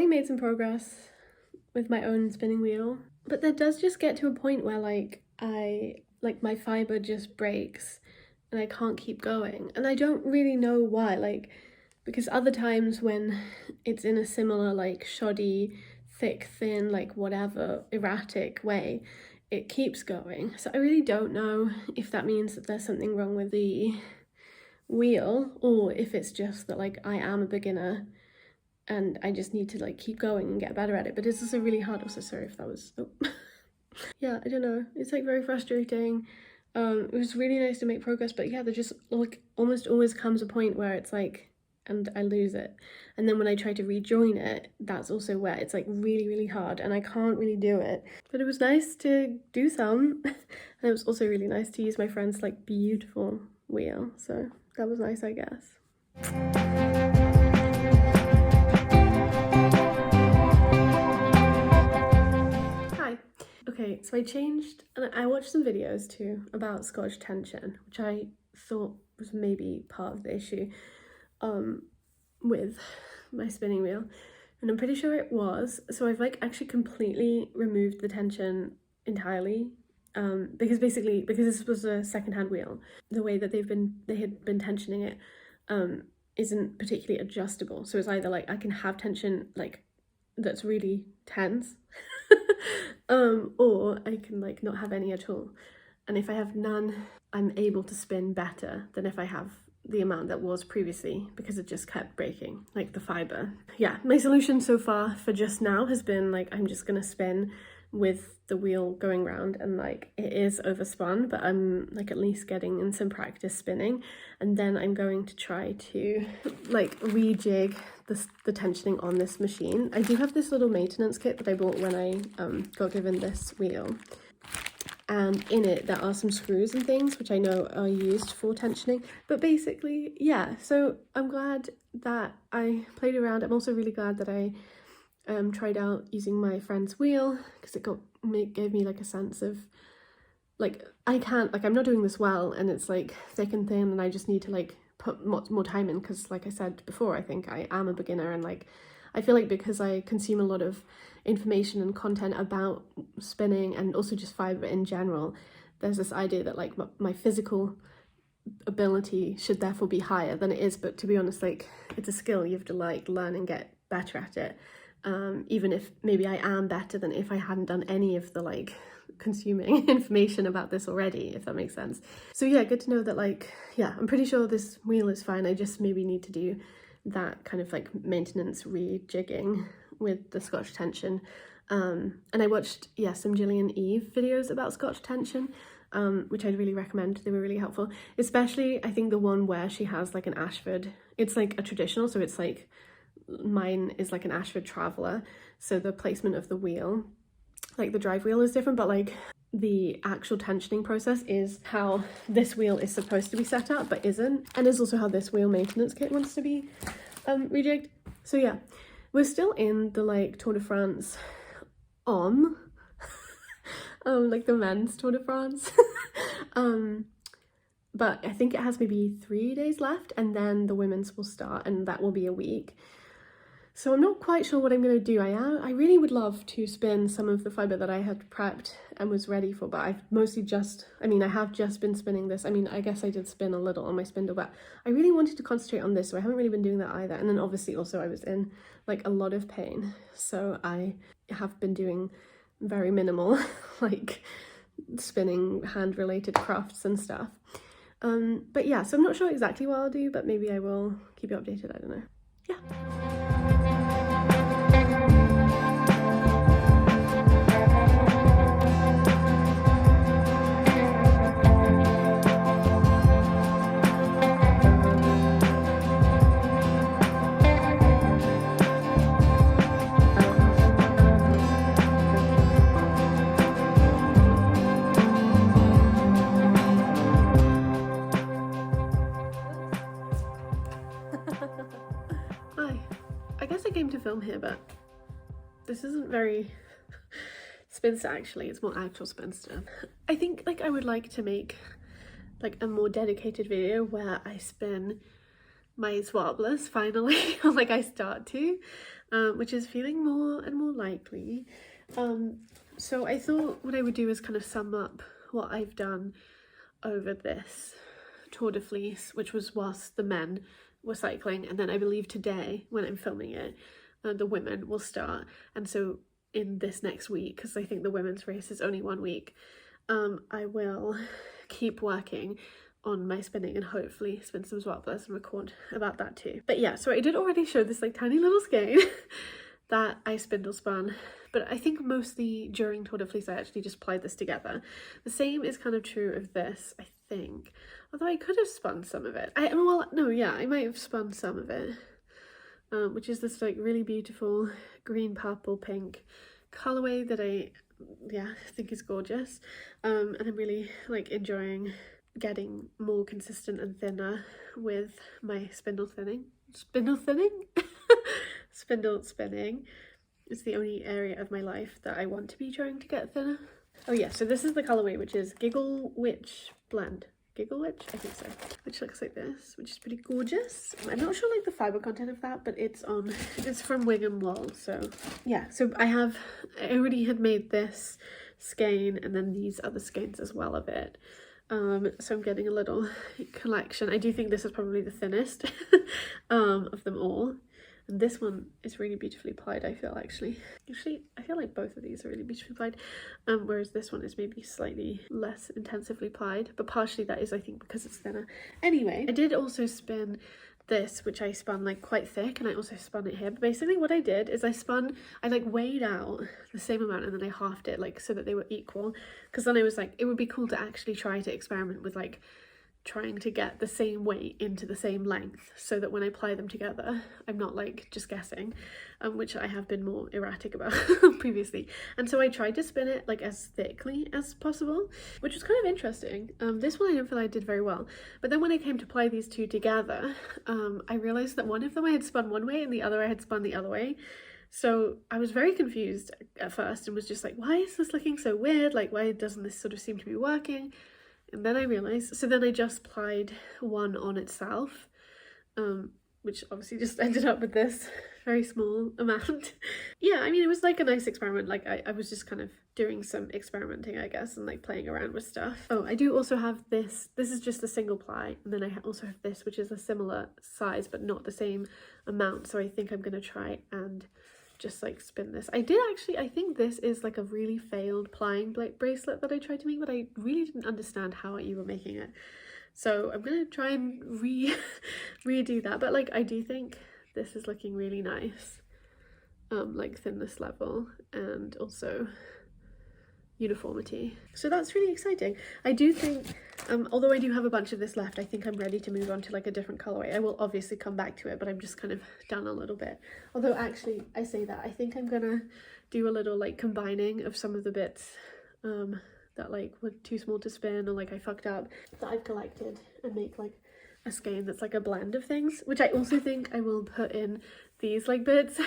made some progress with my own spinning wheel, but there does just get to a point where like my fiber just breaks and I can't keep going, and I don't really know why, like, because other times when it's in a similar like shoddy, thick, thin, like whatever erratic way, it keeps going. So I really don't know if that means that there's something wrong with the wheel, or if it's just that like I am a beginner and I just need to like keep going and get better at it. But it's also really hard. Also, sorry if that was yeah, I don't know, it's like very frustrating. It was really nice to make progress, but yeah, there just like almost always comes a point where it's like, and I lose it, and then when I try to rejoin it, that's also where it's like really hard and I can't really do it. But it was nice to do some and it was also really nice to use my friend's like beautiful wheel, so that was nice, I guess. Hi. Okay, so I changed, and I watched some videos too about Scotch tension, which I thought was maybe part of the issue with my spinning wheel, and I'm pretty sure it was. So I've like actually completely removed the tension entirely, because this was a secondhand wheel, the way that they had been tensioning it isn't particularly adjustable. So it's either like I can have tension like that's really tense or I can like not have any at all, and if I have none, I'm able to spin better than if I have the amount that was previously, because it just kept breaking, like the fiber. Yeah, my solution so far for just now has been like I'm just gonna spin with the wheel going round, and like it is overspun, but I'm like at least getting in some practice spinning, and then I'm going to try to like rejig the tensioning on this machine. I do have this little maintenance kit that I bought when I got given this wheel, and in it there are some screws and things which I know are used for tensioning. But basically, yeah, so I'm glad that I played around. I'm also really glad that I tried out using my friend's wheel, because it gave me like a sense of like I'm not doing this well, and it's like thick and thin, and I just need to like put more time in, because like I said before, I think I am a beginner, and like I feel like because I consume a lot of information and content about spinning and also just fiber in general, there's this idea that like my physical ability should therefore be higher than it is. But to be honest, like it's a skill, you have to like learn and get better at it, even if maybe I am better than if I hadn't done any of the like consuming information about this already, if that makes sense. So yeah, good to know that like, yeah, I'm pretty sure this wheel is fine. I just maybe need to do that kind of like maintenance rejigging with the Scotch tension. And I watched, yeah, some Gillian Eve videos about Scotch tension, which I'd really recommend. They were really helpful, especially I think the one where she has like an Ashford. It's like a traditional, so it's like mine is like an Ashford Traveller, so the placement of the wheel, like the drive wheel, is different, but like the actual tensioning process is how this wheel is supposed to be set up but isn't, and is also how this wheel maintenance kit wants to be rejigged. So yeah, we're still in the like Tour de France like the men's Tour de France but I think it has maybe 3 days left, and then the women's will start, and that will be a week. So I'm not quite sure what I'm going to do. I really would love to spin some of the fiber that I had prepped and was ready for, but I've mostly I have just been spinning this. I mean, I guess I did spin a little on my spindle, but I really wanted to concentrate on this, so I haven't really been doing that either. And then obviously also I was in like a lot of pain, so I have been doing very minimal like spinning hand-related crafts and stuff. But yeah, so I'm not sure exactly what I'll do, but maybe I will keep you updated. I don't know. Yeah. Hi. I guess I came to film here, but this isn't very spinster actually, it's more actual spinster. I think like I would like to make like a more dedicated video where I spin my swabless finally, or like I start to. which is feeling more and more likely. So I thought what I would do is kind of sum up what I've done over this Tour de Fleece, which was whilst the men were cycling, and then I believe today when I'm filming it, the women will start. And so in this next week, because I think the women's race is only 1 week, I will keep working on my spinning and hopefully spin some swappers and record about that too. But yeah, so I did already show this like tiny little skein that I spindle spun, but I think mostly during Tour de Fleece I actually just plied this together. The same is kind of true of this, I think, although I could have spun some of it. I might have spun some of it, which is this like really beautiful green, purple, pink colorway that I think is gorgeous, and I'm really like enjoying getting more consistent and thinner with my spindle spinning. Spindle spinning is the only area of my life that I want to be trying to get thinner. Oh yeah, so this is the colorway, which is Giggle Witch Blend. Giggle Witch? I think so. Which looks like this, which is pretty gorgeous. I'm not sure like the fiber content of that, but it's from Wigham Wool. So yeah, so I already had made this skein and then these other skeins as well of it. So I'm getting a little collection. I do think this is probably the thinnest of them all. And this one is really beautifully plied, I feel, actually. I feel like both of these are really beautifully plied, whereas this one is maybe slightly less intensively plied, but partially that is, I think, because it's thinner. Anyway, I did also spin this, which I spun like quite thick, and I also spun it here. But basically what I did is I like weighed out the same amount and then I halved it, like so that they were equal, because then I was like, it would be cool to actually try to experiment with like trying to get the same weight into the same length, so that when I apply them together I'm not like just guessing, which I have been more erratic about previously. And so I tried to spin it like as thickly as possible, which was kind of interesting. This one I don't feel I did very well, but then when I came to apply these two together, I realized that one of them I had spun one way and the other I had spun the other way. So I was very confused at first and was just like, why is this looking so weird? Like, why doesn't this sort of seem to be working? And then I realised, so then I just plied one on itself, which obviously just ended up with this very small amount. Yeah, I mean, it was like a nice experiment. Like I was just kind of doing some experimenting, I guess, and like playing around with stuff. Oh, I do also have this. This is just a single ply. And then I also have this, which is a similar size, but not the same amount. So I think I'm going to try and just like spin this. I think this is like a really failed plying bracelet that I tried to make, but I really didn't understand how you were making it. So I'm gonna try and redo that. But like I do think this is looking really nice, like thinness level and also uniformity. So that's really exciting. I do think, although I do have a bunch of this left, I think I'm ready to move on to like a different colorway. I will obviously come back to it, but I'm just kind of done a little bit. Although actually, I say that, I think I'm gonna do a little like combining of some of the bits that like were too small to spin or like I fucked up that I've collected, and make like a skein that's like a blend of things, which I also think I will put in these like bits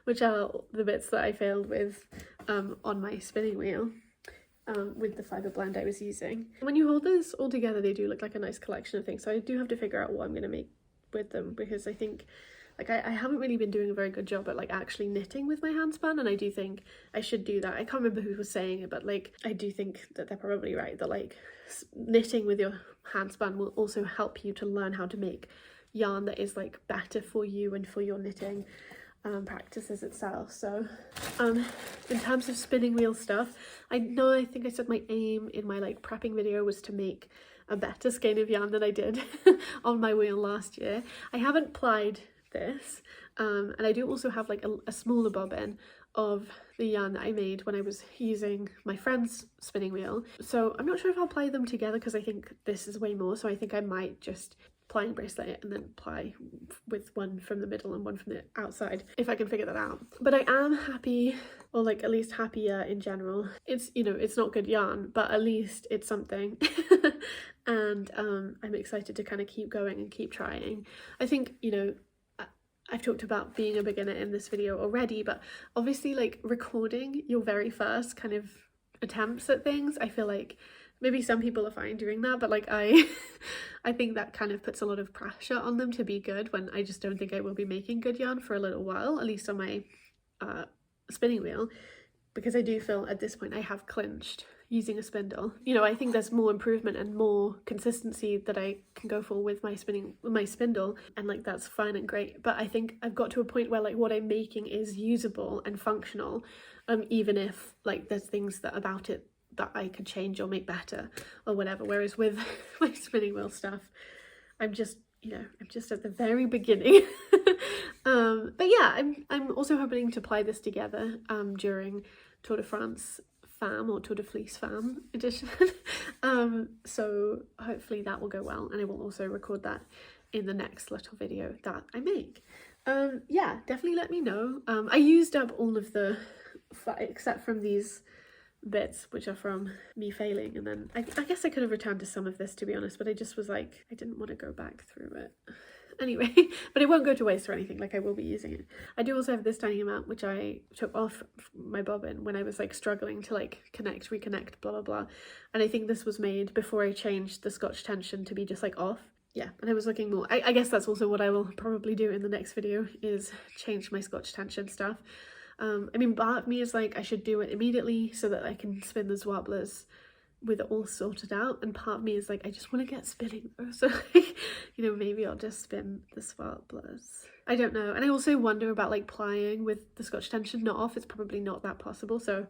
which are the bits that I failed with on my spinning wheel with the fiber blend I was using. When you hold this all together, they do look like a nice collection of things, so I do have to figure out what I'm going to make with them, because I think like I haven't really been doing a very good job at like actually knitting with my handspun, and I do think I should do that. I can't remember who was saying it, but like I do think that they're probably right, that like knitting with your handspun will also help you to learn how to make yarn that is like better for you and for your knitting practices itself. So in terms of spinning wheel stuff, I think I said my aim in my like prepping video was to make a better skein of yarn than I did on my wheel last year. I haven't plied this, and I do also have like a smaller bobbin of the yarn that I made when I was using my friend's spinning wheel, so I'm not sure if I'll ply them together because I think this is way more, so I think I might just ply and bracelet it and then ply with one from the middle and one from the outside, if I can figure that out. But I am happy, or like at least happier in general. It's, you know, it's not good yarn, but at least it's something. And I'm excited to kind of keep going and keep trying. I think, you know, I've talked about being a beginner in this video already, but obviously like recording your very first kind of attempts at things, I feel like Maybe some people are fine doing that, but like I think that kind of puts a lot of pressure on them to be good when I just don't think I will be making good yarn for a little while, at least on my spinning wheel, because I do feel at this point I have clinched using a spindle. You know, I think there's more improvement and more consistency that I can go for with my spindle, and like that's fine and great, but I think I've got to a point where like what I'm making is usable and functional, even if like there's things that about it that I could change or make better or whatever. Whereas with my spinning wheel stuff, I'm just, you know, I'm just at the very beginning. But yeah, I'm also hoping to apply this together during Tour de France Femme or Tour de Fleece Femme edition. So hopefully that will go well, and I will also record that in the next little video that I make. Yeah, definitely let me know. I used up all of the, except from these bits which are from me failing, and then I guess I could have returned to some of this, to be honest, but I just was like, I didn't want to go back through it anyway. But it won't go to waste or anything, like I will be using it. I do also have this tiny amount which I took off my bobbin when I was like struggling to like reconnect, blah blah blah, and I think this was made before I changed the Scotch tension to be just like off. Yeah, and I was looking more, I guess that's also what I will probably do in the next video, is change my Scotch tension stuff. I mean, part of me is like I should do it immediately so that I can spin the swaplers with it all sorted out, and part of me is like I just want to get spinning though, so like, you know, maybe I'll just spin the swaplers. I don't know. And I also wonder about like plying with the Scotch tension not off. It's probably not that possible, so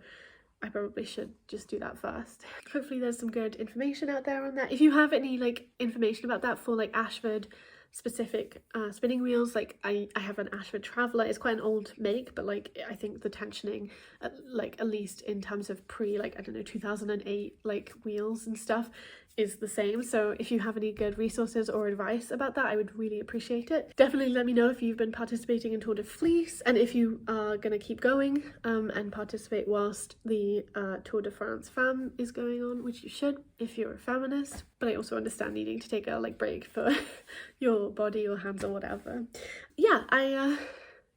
I probably should just do that first. Hopefully there's some good information out there on that. If you have any like information about that for like Ashford specific spinning wheels, like I have an Ashford Traveller. It's quite an old make, but like I think the tensioning at least in terms of pre, like I don't know, 2008 like wheels and stuff is the same. So if you have any good resources or advice about that, I would really appreciate it. Definitely let me know if you've been participating in Tour de Fleece, and if you are gonna keep going and participate whilst the Tour de France Femme is going on, which you should if you're a feminist. But I also understand needing to take a like break for your body or hands or whatever. Yeah, I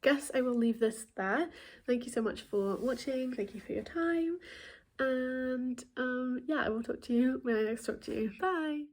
guess I will leave this there. Thank you so much for watching. Thank you for your time. And yeah, I will talk to you when I next talk to you. Bye!